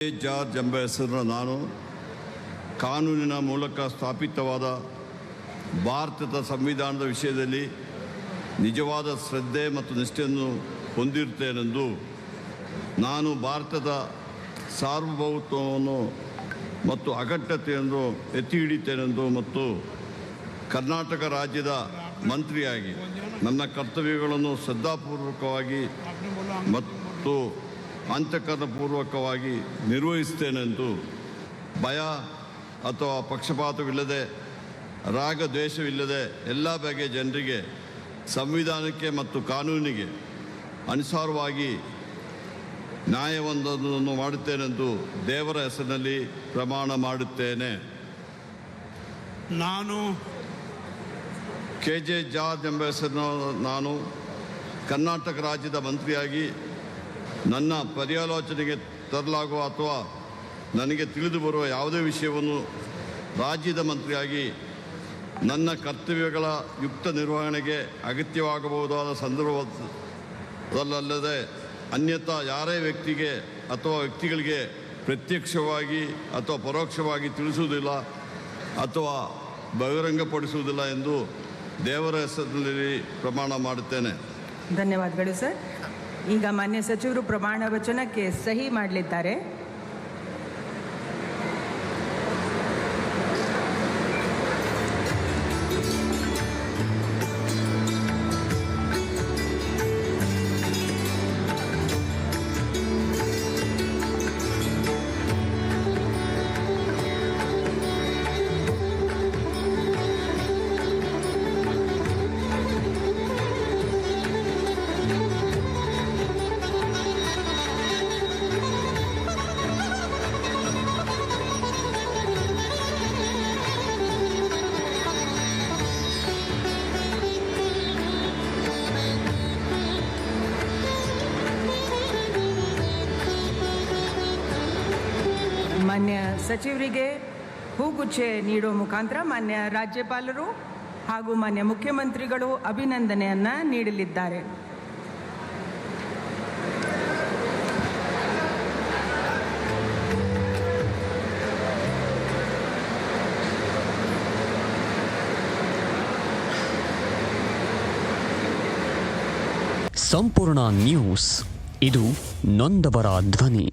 George ಎಂಬ ಹೆಸರಿನ ನಾನು ಕಾನೂನಿನ ಮೂಲಕ ಸ್ಥಾಪಿತವಾದ ಭಾರತದ ಸಂವಿಧಾನದ ವಿಷಯದಲ್ಲಿ ನಿಜವಾದ ಶ್ರದ್ಧೆ ಮತ್ತು ನಿಷ್ಠೆಯನ್ನು ಹೊಂದಿರುತ್ತೇನೆಂದು ನಾನು ಭಾರತದ ಸಾರ್ವಭೌಮತ್ವವನ್ನು ಮತ್ತು ಅಖಂಡತೆಯನ್ನು ಎತ್ತಿ ಹಿಡಿಯುತ್ತೇನೆಂದು ಮತ್ತು ಕರ್ನಾಟಕ ರಾಜ್ಯದ ಮಂತ್ರಿಯಾಗಿ ನನ್ನ ಕರ್ತವ್ಯಗಳನ್ನು ಶ್ರದ್ಧಾಪೂರ್ವಕವಾಗಿ ಮತ್ತು ಅಂತಃಕರಣಪೂರ್ವಕವಾಗಿ ನಿರ್ವಹಿಸುತ್ತೇನೆಂದು ಭಯ ಅಥವಾ ಪಕ್ಷಪಾತವಿಲ್ಲದೆ ರಾಗ ದ್ವೇಷವಿಲ್ಲದೆ ಎಲ್ಲ ಬಗೆಯ ಜನರಿಗೆ ಸಂವಿಧಾನಕ್ಕೆ ಮತ್ತು ಕಾನೂನಿಗೆ ಅನುಸಾರವಾಗಿ ನ್ಯಾಯವೊಂದನ್ನು ಮಾಡುತ್ತೇನೆಂದು ದೇವರ ಹೆಸರಿನಲ್ಲಿ ಪ್ರಮಾಣ ಮಾಡುತ್ತೇನೆ. ನಾನು KJ ಜಾರ್ಜ್ ಎಂಬ ಹೆಸರಿನ ನಾನು ಕರ್ನಾಟಕ ರಾಜ್ಯದ ಮಂತ್ರಿಯಾಗಿ ನನ್ನ ಪರ್ಯಾಲೋಚನೆಗೆ ತರಲಾಗುವ ಅಥವಾ ನನಗೆ ತಿಳಿದು ಬರುವ ಯಾವುದೇ ವಿಷಯವನ್ನು ರಾಜ್ಯದ ಮಂತ್ರಿಯಾಗಿ ನನ್ನ ಕರ್ತವ್ಯಗಳ ಯುಕ್ತ ನಿರ್ವಹಣೆಗೆ ಅಗತ್ಯವಾಗಬಹುದಾದ ಸಂದರ್ಭದಲ್ಲದೆ ಅನ್ಯಥಾ ಯಾರೇ ವ್ಯಕ್ತಿಗೆ ಅಥವಾ ವ್ಯಕ್ತಿಗಳಿಗೆ ಪ್ರತ್ಯಕ್ಷವಾಗಿ ಅಥವಾ ಪರೋಕ್ಷವಾಗಿ ತಿಳಿಸುವುದಿಲ್ಲ ಅಥವಾ ಬಹಿರಂಗಪಡಿಸುವುದಿಲ್ಲ ಎಂದು ದೇವರ ಹೆಸರಿನಲ್ಲಿ ಪ್ರಮಾಣ ಮಾಡುತ್ತೇನೆ. ಧನ್ಯವಾದಗಳು ಸರ್. ಈಗ ಮಾನ್ಯ ಸಚಿವರು ಪ್ರಮಾಣ ವಚನಕ್ಕೆ ಸಹಿ ಮಾಡಲಿದ್ದಾರೆ. ಮಾನ್ಯ ಸಚಿವರಿಗೆ ಹೂಗುಚ್ಛೆ ನೀಡುವ ಮುಖಾಂತರ ಮಾನ್ಯ ರಾಜ್ಯಪಾಲರು ಹಾಗೂ ಮಾನ್ಯ ಮುಖ್ಯಮಂತ್ರಿಗಳು ಅಭಿನಂದನೆಯನ್ನು ನೀಡಲಿದ್ದಾರೆ. ಸಂಪೂರ್ಣ ನ್ಯೂಸ್, ಇದು ನೊಂದವರ ಧ್ವನಿ.